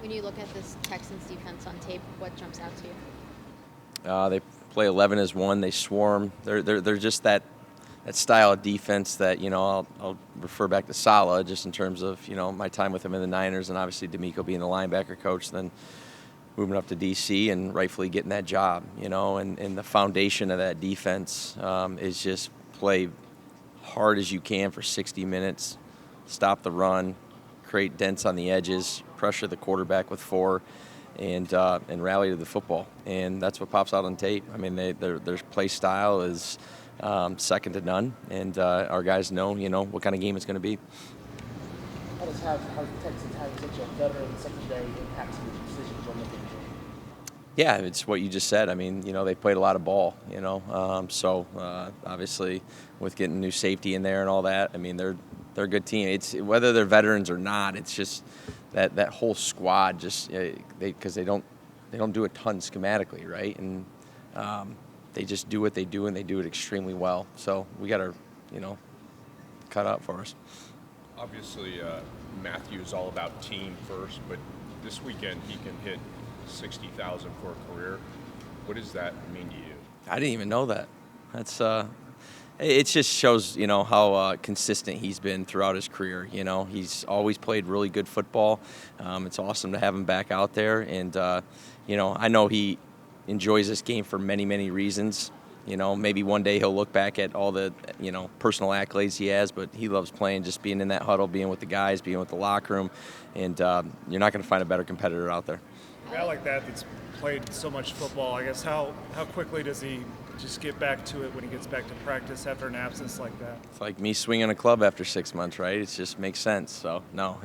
When you look at this Texans defense on tape, what jumps out to you? They play 11 as one. They swarm. They're just that style of defense that, I'll refer back to Saleh just in terms of, my time with him in the Niners and obviously D'Amico being the linebacker coach, then moving up to D.C. and rightfully getting that job, and the foundation of that defense is just play hard as you can for 60 minutes, stop the run, create dents on the edges, pressure the quarterback with 4, and rally to the football. And that's what pops out on tape. I mean, their play style is second to none, and our guys know, what kind of game it's going to be. How does Texans having such a veteran secondary impact some of the decisions you're making? Yeah, it's what you just said. I mean, they played a lot of ball, so obviously with getting new safety in there and all that, I mean, they're a good team. It's whether they're veterans or not, it's just that whole squad just because they don't do a ton schematically, right? And they just do what they do, and they do it extremely well. So we got to, cut up for us. Obviously, Matthew is all about team first, but this weekend he can hit 60,000 for a career. What does that mean to you? I didn't even know that. That's it just shows, how consistent he's been throughout his career. He's always played really good football. It's awesome to have him back out there, and I know he enjoys this game for many, many reasons. Maybe one day he'll look back at all the, personal accolades he has, but he loves playing, just being in that huddle, being with the guys, being with the locker room, and you're not going to find a better competitor out there. A guy like that's played so much football, I guess, how quickly does he just get back to it when he gets back to practice after an absence like that? It's like me swinging a club after 6 months, right? It just makes sense. So, no,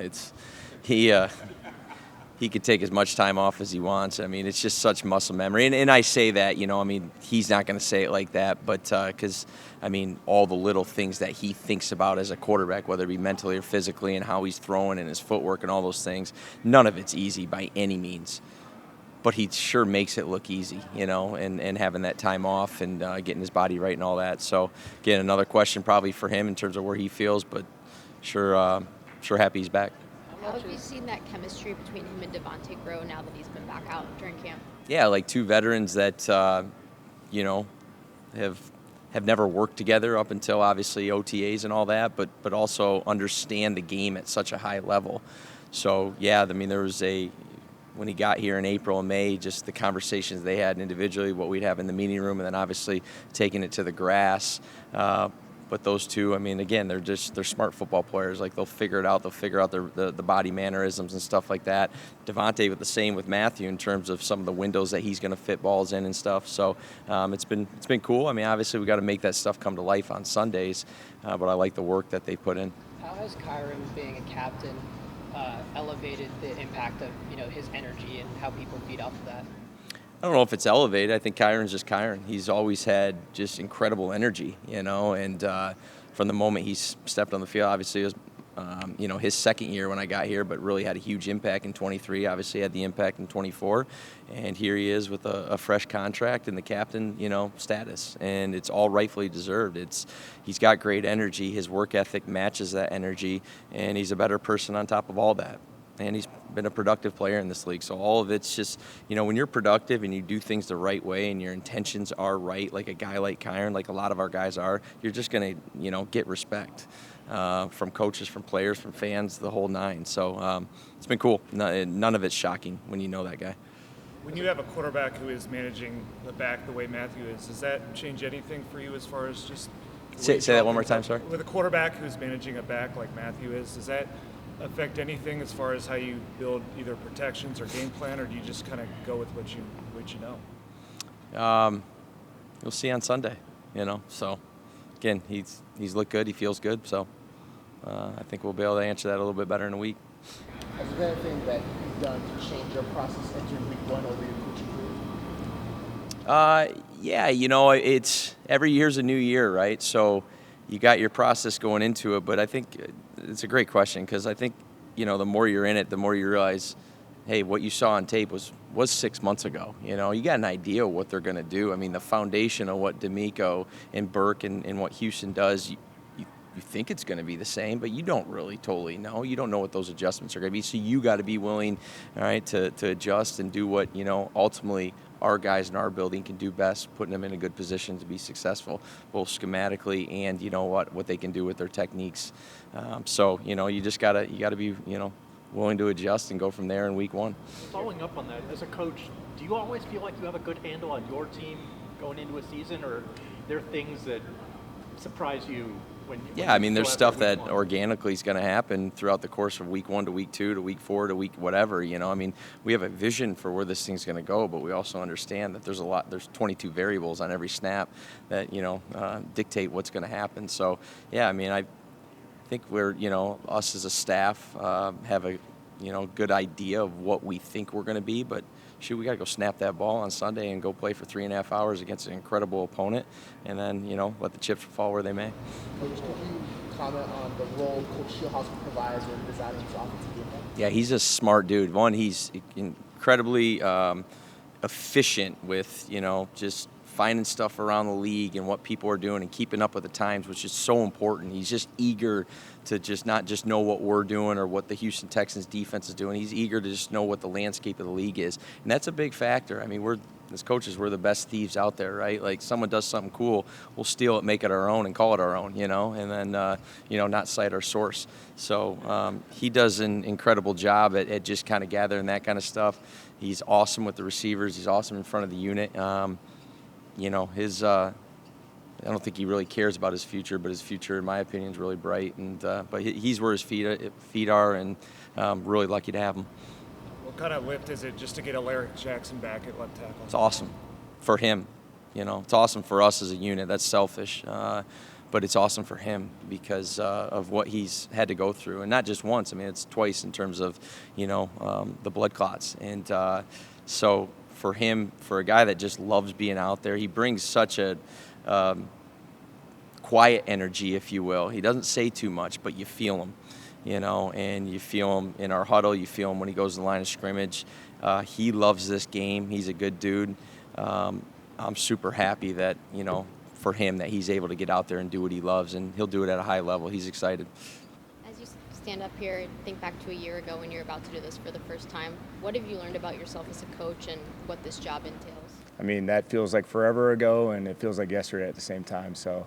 he could take as much time off as he wants. I mean, it's just such muscle memory. And I say that, he's not going to say it like that, but because, all the little things that he thinks about as a quarterback, whether it be mentally or physically, and how he's throwing and his footwork and all those things, none of it's easy by any means. But he sure makes it look easy, and having that time off and getting his body right and all that. So, again, another question probably for him in terms of where he feels, but sure happy he's back. How have you seen that chemistry between him and Davante grow now that he's been back out during camp? Yeah, like two veterans that, have never worked together up until obviously OTAs and all that, but also understand the game at such a high level. So, yeah, there was when he got here in April and May, just the conversations they had individually, what we'd have in the meeting room, and then obviously taking it to the grass. But those two, again, they're smart football players. Like, they'll figure it out. They'll figure out the body mannerisms and stuff like that. Davante with the same with Matthew in terms of some of the windows that he's going to fit balls in and stuff. So it's been cool. Obviously we got to make that stuff come to life on Sundays, but I like the work that they put in. How has Kyren being a captain elevated the impact of his energy and how people feed off of that? I don't know if it's elevated. I think Kyren's just Kyren. He's always had just incredible energy, and from the moment he's stepped on the field, obviously it was, his second year when I got here, but really had a huge impact in 23, obviously had the impact in 24, and here he is with a fresh contract and the captain, status, and it's all rightfully deserved. He's got great energy. His work ethic matches that energy, and he's a better person on top of all that. And he's been a productive player in this league. So all of it's just, when you're productive and you do things the right way and your intentions are right, like a guy like Kyren, like a lot of our guys are, you're just going to, get respect from coaches, from players, from fans, the whole nine. So it's been cool. None of it's shocking when you know that guy. When you have a quarterback who is managing the back the way Matthew is, does that change anything for you as far as just... Say that one more time, sorry. With a quarterback who's managing a back like Matthew is, does that affect anything as far as how you build either protections or game plan, or do you just kind of go with what you know? You'll see on Sunday, So, again, he's looked good. He feels good. So, I think we'll be able to answer that a little bit better in a week. Has there been anything that you've done to change your process entering week one over your coaching career? Yeah, it's every year's a new year, right? So you got your process going into it, but I think it's a great question because I think, the more you're in it, the more you realize, hey, what you saw on tape was 6 months ago. You got an idea of what they're going to do. The foundation of what D'Amico and Burke and what Houston does, think it's going to be the same, but you don't really totally know. You don't know what those adjustments are going to be, so you got to be willing, all right, to adjust and do what, ultimately our guys in our building can do best, putting them in a good position to be successful, both schematically and, what they can do with their techniques. So, you just got to be, willing to adjust and go from there in week one. Following up on that, as a coach, do you always feel like you have a good handle on your team going into a season, or are there things that surprise you when Yeah, I mean, there's stuff that one? Organically is going to happen throughout the course of week 1 to week 2 to week 4 to week whatever, I mean, we have a vision for where this thing's going to go, but we also understand that there's 22 variables on every snap that, dictate what's going to happen. So, yeah, I mean, I think we're, us as a staff have a, good idea of what we think we're going to be, but shoot, we got to go snap that ball on Sunday and go play for 3.5 hours against an incredible opponent, and then, let the chips fall where they may. Coach, could you comment on the role Coach Scheelhaase provides in designing his offensive game plan? Yeah, he's a smart dude. One, he's incredibly efficient with, just finding stuff around the league and what people are doing and keeping up with the times, which is so important. He's just eager to just not just know what we're doing or what the Houston Texans defense is doing. He's eager to just know what the landscape of the league is. And that's a big factor. I mean, as coaches, we're the best thieves out there, right? Like, someone does something cool, we'll steal it, make it our own, and call it our own, and then, not cite our source. So he does an incredible job at just kind of gathering that kind of stuff. He's awesome with the receivers. He's awesome in front of the unit. I don't think he really cares about his future, but his future, in my opinion, is really bright. And but he's where his feet are, and really lucky to have him. What kind of lift is it just to get Alaric Jackson back at left tackle? It's awesome for him. It's awesome for us as a unit. That's selfish, but it's awesome for him because of what he's had to go through, and not just once. I mean, it's twice in terms of the blood clots, and so. For him, for a guy that just loves being out there, he brings such a quiet energy, if you will. He doesn't say too much, but you feel him, and you feel him in our huddle. You feel him when he goes to the line of scrimmage. He loves this game. He's a good dude. I'm super happy that, for him, that he's able to get out there and do what he loves, and he'll do it at a high level. He's excited. As you stand up here and think back to a year ago when you're about to do this for the first time, what have you learned about yourself as a coach and what this job entails? I mean, that feels like forever ago, and it feels like yesterday at the same time. So,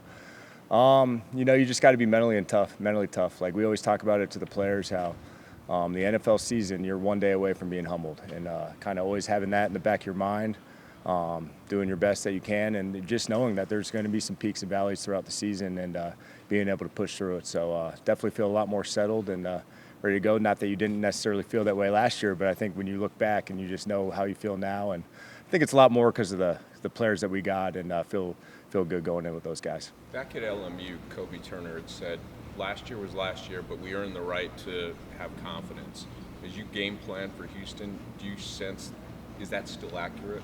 you just got to be mentally tough. Like we always talk about it to the players, how the NFL season, you're one day away from being humbled, and kind of always having that in the back of your mind, doing your best that you can, and just knowing that there's going to be some peaks and valleys throughout the season, and being able to push through it. So definitely feel a lot more settled and ready to go. Not that you didn't necessarily feel that way last year, but I think when you look back and you just know how you feel now, and I think it's a lot more because of the players that we got, and feel good going in with those guys. Back at LMU, Kobe Turner had said, last year was last year, but we earned the right to have confidence. As you game plan for Houston, do you sense, is that still accurate?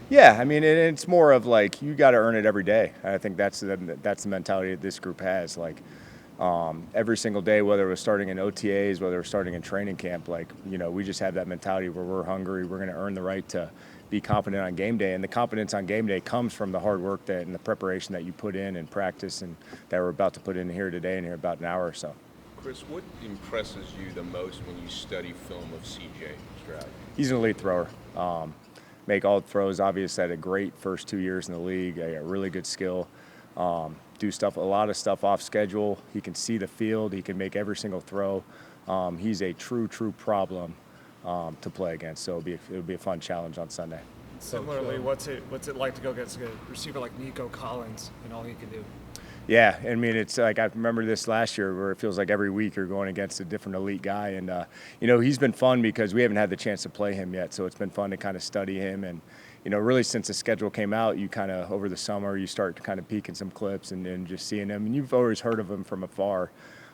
Yeah, I mean, it's more of like you got to earn it every day. I think that's the mentality that this group has. Like every single day, whether it was starting in OTAs, whether it was starting in training camp, we just have that mentality where we're hungry. We're going to earn the right to be confident on game day, and the confidence on game day comes from the hard work and the preparation that you put in and practice, and that we're about to put in here today and here about an hour or so. Chris, what impresses you the most when you study film of C.J. Stroud? He's an elite thrower. Make all the throws. Obviously, had a great first 2 years in the league. A really good skill. Do a lot of stuff off schedule. He can see the field. He can make every single throw. He's a true problem to play against. So it'll be a fun challenge on Sunday. Similarly, what's it like to go against a receiver like Nico Collins and all he can do? Yeah, I mean, it's like I remember this last year where it feels like every week you're going against a different elite guy. And, he's been fun because we haven't had the chance to play him yet. So it's been fun to kind of study him. And, really since the schedule came out, you kind of, over the summer, you start to kind of peek in some clips and just seeing him. And you've always heard of him from afar.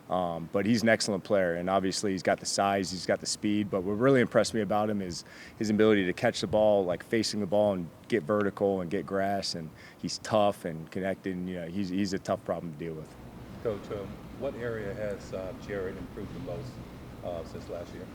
But he's an excellent player, and obviously he's got the size, he's got the speed. But what really impressed me about him is his ability to catch the ball, like facing the ball and get vertical and get grass. And he's tough and connected. And, he's a tough problem to deal with. Coach, what area has Jared improved the most since last year?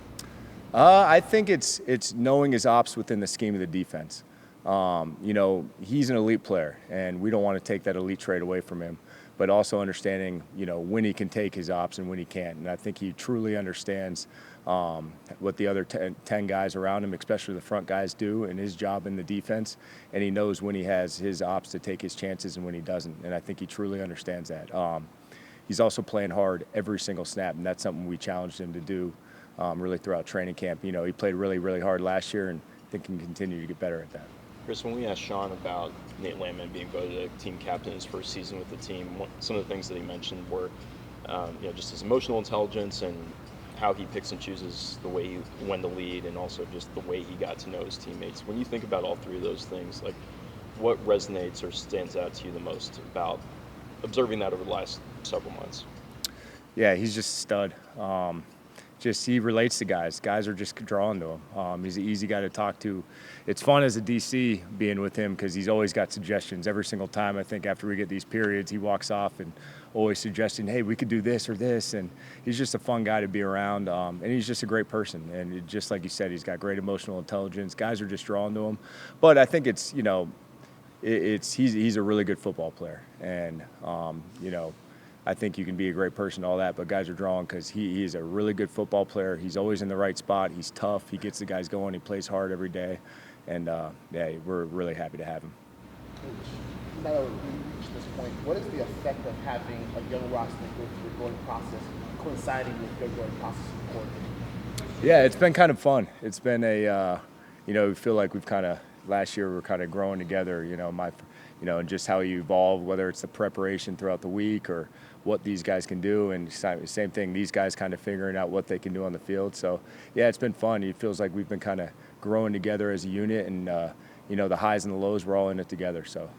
I think it's knowing his ops within the scheme of the defense. He's an elite player, and we don't want to take that elite trait away from him. but also understanding, when he can take his ops and when he can't. And I think he truly understands what the other 10 guys around him, especially the front guys, do and his job in the defense. And he knows when he has his ops to take his chances and when he doesn't. And I think he truly understands that. He's also playing hard every single snap, and that's something we challenged him to do really throughout training camp. He played really, really hard last year, and I think he can continue to get better at that. Chris, when we asked Sean about Nate Landman being voted a team captain his first season with the team, some of the things that he mentioned were just his emotional intelligence and how he picks and chooses the way when to lead, and also just the way he got to know his teammates. When you think about all three of those things, like what resonates or stands out to you the most about observing that over the last several months? Yeah, he's just a stud. He relates to guys. Guys are just drawn to him. He's an easy guy to talk to. It's fun as a DC being with him because he's always got suggestions. Every single time, I think, after we get these periods, he walks off and always suggesting, hey, we could do this or this. And he's just a fun guy to be around. And he's just a great person. And just like you said, he's got great emotional intelligence. Guys are just drawn to him. But I think it's, he's a really good football player. And, I think you can be a great person, all that, but guys are drawn because he is a really good football player. He's always in the right spot. He's tough. He gets the guys going. He plays hard every day. And, we're really happy to have him. Coach, now that we've reached this point, what is the effect of having a young roster go through the growing process, coinciding with your growing process of coordinating? Yeah, it's been kind of fun. It's been we feel like we've last year we were kind of growing together, and just how you evolve, whether it's the preparation throughout the week or what these guys can do. And same thing, these guys kind of figuring out what they can do on the field. So, yeah, it's been fun. It feels like we've been kind of growing together as a unit, and, the highs and the lows, we're all in it together. So,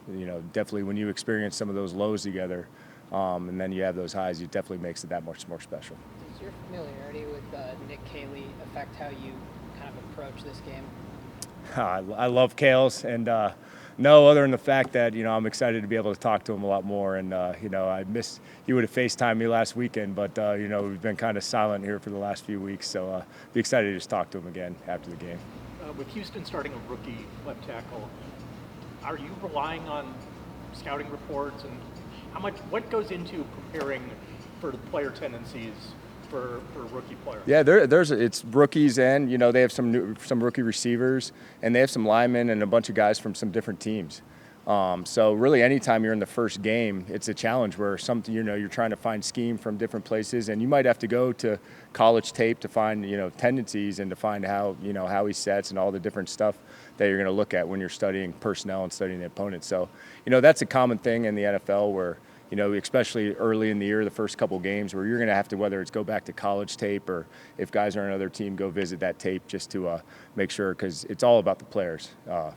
definitely when you experience some of those lows together and then you have those highs, it definitely makes it that much more special. Does your familiarity with Nick Caley affect how you kind of approach this game? I love Kales, and no, other than the fact that, I'm excited to be able to talk to him a lot more. And, he would have FaceTimed me last weekend, but, we've been kind of silent here for the last few weeks. So be excited to just talk to him again after the game. With Houston starting a rookie left tackle, are you relying on scouting reports, and what goes into preparing for the player tendencies for a rookie player? Yeah, it's rookies, and they have some rookie receivers, and they have some linemen and a bunch of guys from some different teams. So really, anytime you're in the first game, it's a challenge where you're trying to find scheme from different places, and you might have to go to college tape to find tendencies and to find how he sets and all the different stuff that you're going to look at when you're studying personnel and studying the opponent. So that's a common thing in the NFL where, especially early in the year, the first couple games, where you're going to have to, whether it's go back to college tape or if guys are on another team, go visit that tape just to make sure, because it's all about the players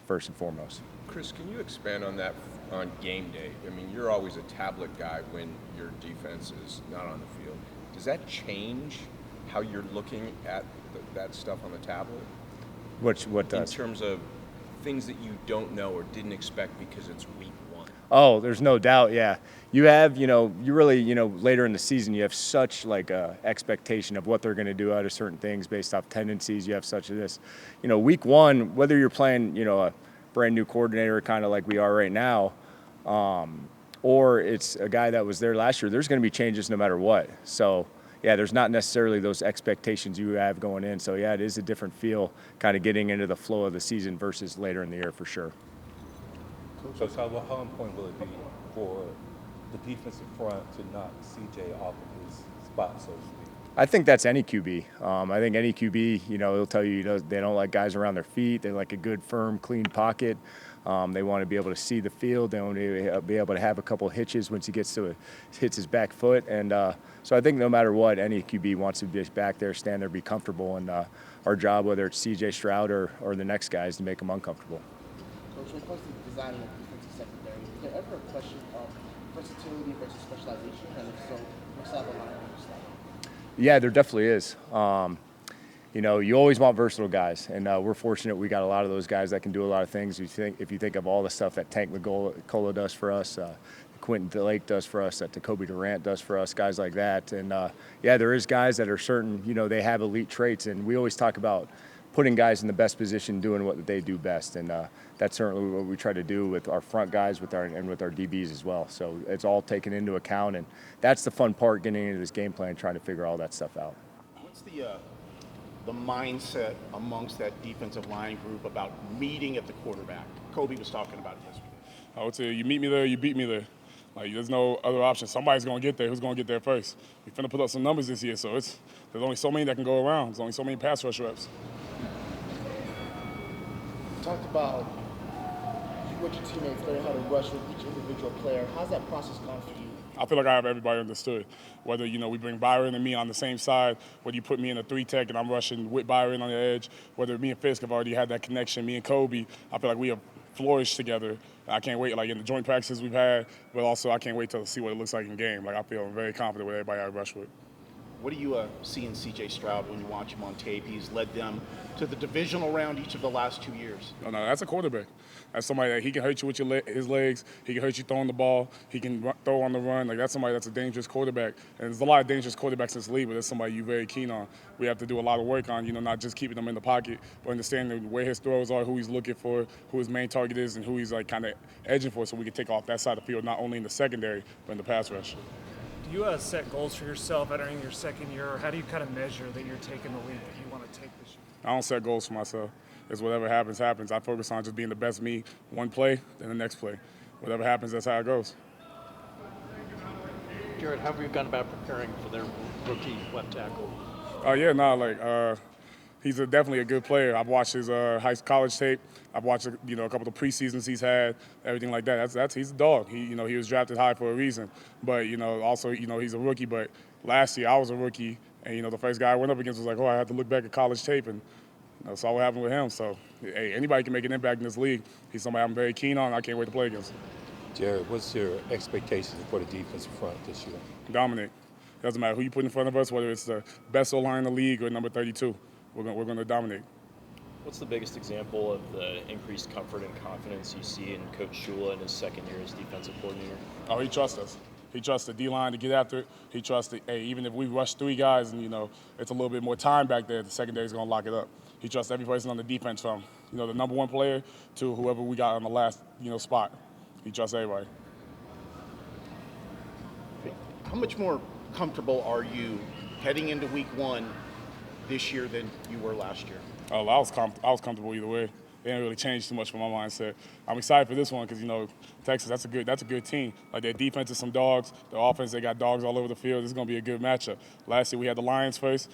first and foremost. Chris, can you expand on that on game day? I mean, you're always a tablet guy when your defense is not on the field. Does that change how you're looking at that stuff on the tablet? What does? In terms of things that you don't know or didn't expect because it's week one. Oh, there's no doubt, yeah. You have, you really, later in the season, you have such a expectation of what they're going to do out of certain things based off tendencies. You have such of this. Week one, whether you're playing, a brand new coordinator kind of like we are right now, or it's a guy that was there last year, there's going to be changes no matter what. So, yeah, there's not necessarily those expectations you have going in. So, yeah, it is a different feel kind of getting into the flow of the season versus later in the year for sure. So, how important will it be for the defensive front to knock CJ off of his spot, so to speak? I think that's any QB. I think any QB, he'll tell you, they don't like guys around their feet. They like a good, firm, clean pocket. They want to be able to see the field. They want to be able to have a couple hitches once he hits his back foot. And so I think no matter what, any QB wants to be back there, stand there, be comfortable. And our job, whether it's CJ Stroud or the next guy, is to make them uncomfortable. Coach, when it comes to designing a defensive secondary, is there ever a question of versatility versus specialization? And if so, what's that line? Yeah, there definitely is. You always want versatile guys, and we're fortunate we got a lot of those guys that can do a lot of things. If you think of all the stuff that Tank McCullough does for us, Quentin Lake does for us, that Jacoby Durant does for us, guys like that. And, there is guys that are certain, they have elite traits, and we always talk about putting guys in the best position, doing what they do best. And that's certainly what we try to do with our front guys with our DBs as well. So it's all taken into account, and that's the fun part, getting into this game plan, trying to figure all that stuff out. What's the mindset amongst that defensive line group about meeting at the quarterback? Kobe was talking about it yesterday. I would say you meet me there, you beat me there. Like, there's no other option. Somebody's going to get there. Who's going to get there first? We're finna put up some numbers this year, so there's only so many that can go around. There's only so many pass rush reps. Talked about what your teammates learn how to rush with each individual player. How's that process gone for you? I feel like I have everybody understood. Whether, we bring Byron and me on the same side, whether you put me in a 3-tech and I'm rushing with Byron on the edge, whether me and Fisk have already had that connection, me and Kobe, I feel like we have flourished together. I can't wait, in the joint practices we've had, but also I can't wait to see what it looks like in game. I feel very confident with everybody I rush with. What do you see in C.J. Stroud when you watch him on tape? He's led them to the divisional round each of the last 2 years. No, that's a quarterback. That's somebody that he can hurt you with his legs. He can hurt you throwing the ball. He can throw on the run. That's somebody that's a dangerous quarterback. And there's a lot of dangerous quarterbacks in this league, but that's somebody you're very keen on. We have to do a lot of work on, not just keeping him in the pocket, but understanding where his throws are, who he's looking for, who his main target is, and who he's kind of edging for, so we can take off that side of the field, not only in the secondary, but in the pass rush. Do you set goals for yourself entering your second year, or how do you kind of measure that you're taking the lead that you want to take this year? I don't set goals for myself. It's whatever happens, happens. I focus on just being the best me one play, then the next play. Whatever happens, that's how it goes. Jared, how have you gone about preparing for their rookie left tackle? He's definitely a good player. I've watched his college tape. I've watched a couple of preseasons he's had, everything like that. He's a dog. He was drafted high for a reason. But also he's a rookie. But last year I was a rookie, and the first guy I went up against was like, I had to look back at college tape, and saw what happened with him. So hey, anybody can make an impact in this league. He's somebody I'm very keen on. I can't wait to play against him. Jared, what's your expectations for the defensive front this year? Dominate. Doesn't matter who you put in front of us, whether it's the best O-line in the league or number 32. We're going to dominate. What's the biggest example of the increased comfort and confidence you see in Coach Shula in his second year as defensive coordinator? Oh, he trusts us. He trusts the D-line to get after it. He trusts even if we rush 3 guys and, it's a little bit more time back there, the secondary is going to lock it up. He trusts every person on the defense from, the number 1 player to whoever we got on the last, spot. He trusts everybody. How much more comfortable are you heading into week 1 this year than you were last year? Oh, I was comfortable either way. It didn't really change too much for my mindset. I'm excited for this one because, Texas, that's a good team. Their defense is some dogs. Their offense, they got dogs all over the field. This is going to be a good matchup. Last year we had the Lions first.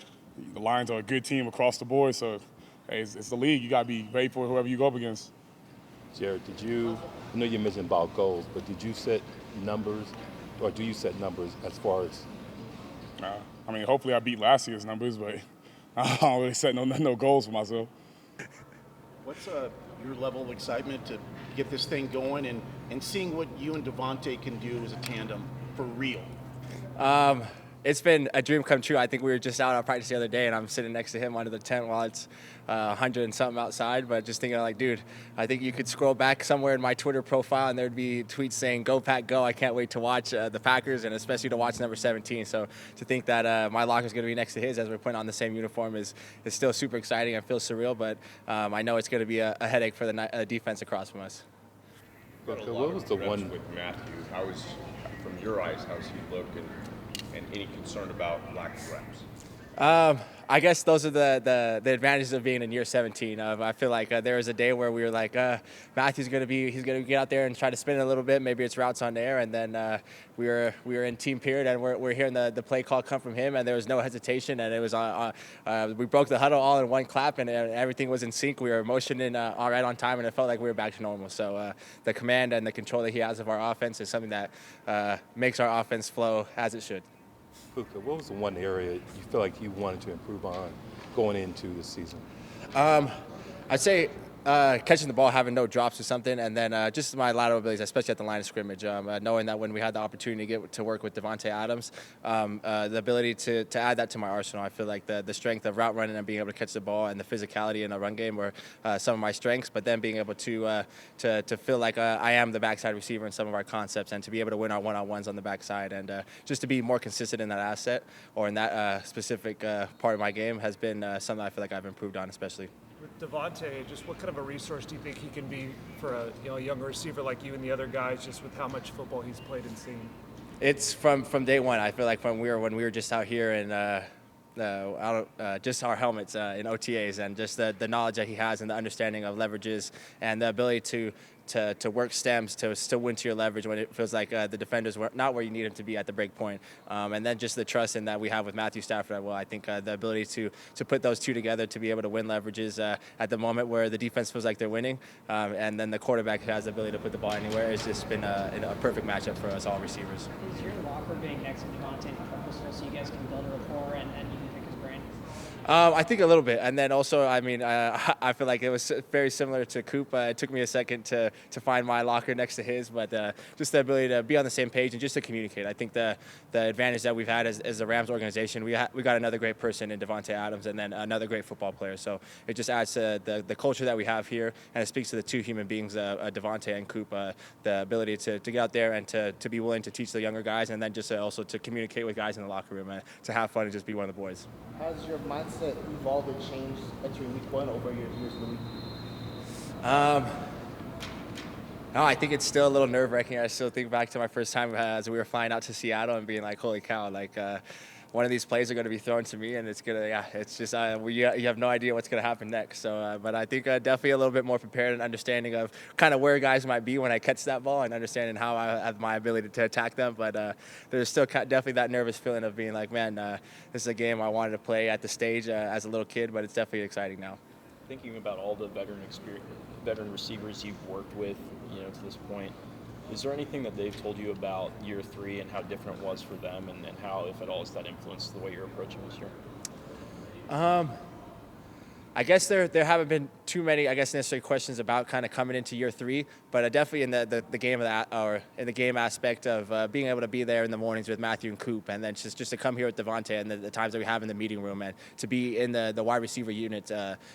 The Lions are a good team across the board, so hey, it's the league. You got to be ready for whoever you go up against. Jared, I know you mentioned about goals, but did you set numbers, or do you set numbers as far as? Hopefully I beat last year's numbers, but I don't really set no goals for myself. What's your level of excitement to get this thing going and seeing what you and Davante can do as a tandem for real? It's been a dream come true. I think we were just out on practice the other day, and I'm sitting next to him under the tent while it's 100 and something outside. But just thinking, dude, I think you could scroll back somewhere in my Twitter profile, and there'd be tweets saying, "Go Pack, go!" I can't wait to watch the Packers, and especially to watch number 17. So to think that my locker is going to be next to his as we're putting on the same uniform is still super exciting and feels surreal. But I know it's going to be a headache for the defense across from us. But what was the one with Matthew? From your eyes, how's he look, and any concern about lack of reps? I guess those are the advantages of being in year 17. I feel like there was a day where we were like, Matthew's going to get out there and try to spin it a little bit. Maybe it's routes on air, and then we were in team period, and we're hearing the play call come from him, and there was no hesitation, and it was we broke the huddle all in one clap, and everything was in sync. We were motioning all right on time, and it felt like we were back to normal. So the command and the control that he has of our offense is something that makes our offense flow as it should. Puka, what was the one area you feel like you wanted to improve on going into the season? I'd say catching the ball, having no drops or something, and then just my lateral abilities, especially at the line of scrimmage. Knowing that when we had the opportunity to get to work with Davante Adams, the ability to add that to my arsenal. I feel like the strength of route running and being able to catch the ball and the physicality in the run game were some of my strengths. But then being able to feel like I am the backside receiver in some of our concepts, and to be able to win our one-on-ones on the backside, and just to be more consistent in that asset or in that specific part of my game has been something I feel like I've improved on, especially. With Davante, just what kind of a resource do you think he can be for a younger receiver like you and the other guys, just with how much football he's played and seen? It's from day one. I feel like when we were just out here and just our helmets in OTAs, and just the knowledge that he has and the understanding of leverages and the ability to work stems to still win to your leverage when it feels like the defenders were not where you need them to be at the break point. And then just the trust in that we have with Matthew Stafford. Well, I think the ability to put those two together to be able to win leverages at the moment where the defense feels like they're winning, and then the quarterback has the ability to put the ball anywhere. It's just been a perfect matchup for us all receivers. Is your locker being next to Davante purposeful so you guys can build a rapport and you can pick his brain? I think a little bit, and then also, I mean, I feel like it was very similar to Coop. It took me a second to find my locker next to his, but just the ability to be on the same page and just to communicate. I think the advantage that we've had as the Rams organization, we got another great person in Davante Adams, and then another great football player. So it just adds to the culture that we have here, and it speaks to the two human beings, Davante and Coop, the ability to get out there and to be willing to teach the younger guys, and then just also to communicate with guys in the locker room and to have fun and just be one of the boys. Has your mindset evolved or changed entering week one over your years in the league? No, I think it's still a little nerve-wracking. I still think back to my first time as we were flying out to Seattle and being like, holy cow, like one of these plays are going to be thrown to me, and it's just you have no idea what's going to happen next. So, but I think definitely a little bit more prepared and understanding of kind of where guys might be when I catch that ball and understanding how I have my ability to attack them. But there's still definitely that nervous feeling of being like, man, this is a game I wanted to play at the stage as a little kid, but it's definitely exciting now. Thinking about all the veteran receivers you've worked with, to this point, is there anything that they've told you about year three and how different it was for them, and how, if at all, has that influenced the way you're approaching this year? I guess there haven't been too many, necessary questions about kind of coming into year three, but definitely in the game of that, or in the game aspect of being able to be there in the mornings with Matthew and Coop, and then just to come here with Davante and the times that we have in the meeting room, and to be in the wide receiver unit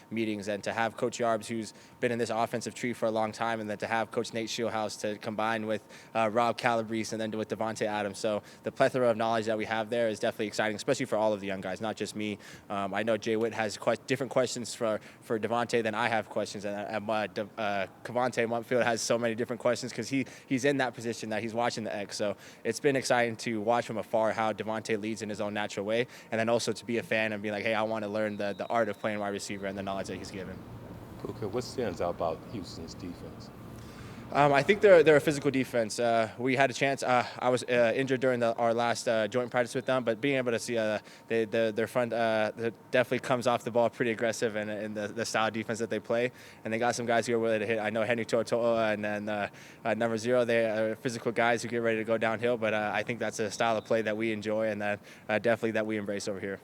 meetings, and to have Coach Yarbs, who's been in this offensive tree for a long time, and then to have Coach Nate Scheelhaase to combine with Rob Calabrese and then with Davante Adams. So the plethora of knowledge that we have there is definitely exciting, especially for all of the young guys, not just me. I know Jay Witt has different questions for Davante than I have questions, and Cavante Montfield has so many different questions because he's in that position that he's watching the X. So it's been exciting to watch from afar how Davante leads in his own natural way, and then also to be a fan and be like, hey, I want to learn the art of playing wide receiver and the knowledge that he's given. Puka, what stands out about Houston's defense? I think they're a physical defense. We had a chance. I was injured during our last joint practice with them, but being able to see their front definitely comes off the ball pretty aggressive in the style of defense that they play. And they got some guys who are willing to hit. I know Henry To'oto'a and then number 0. They are physical guys who get ready to go downhill. But I think that's a style of play that we enjoy and that definitely that we embrace over here.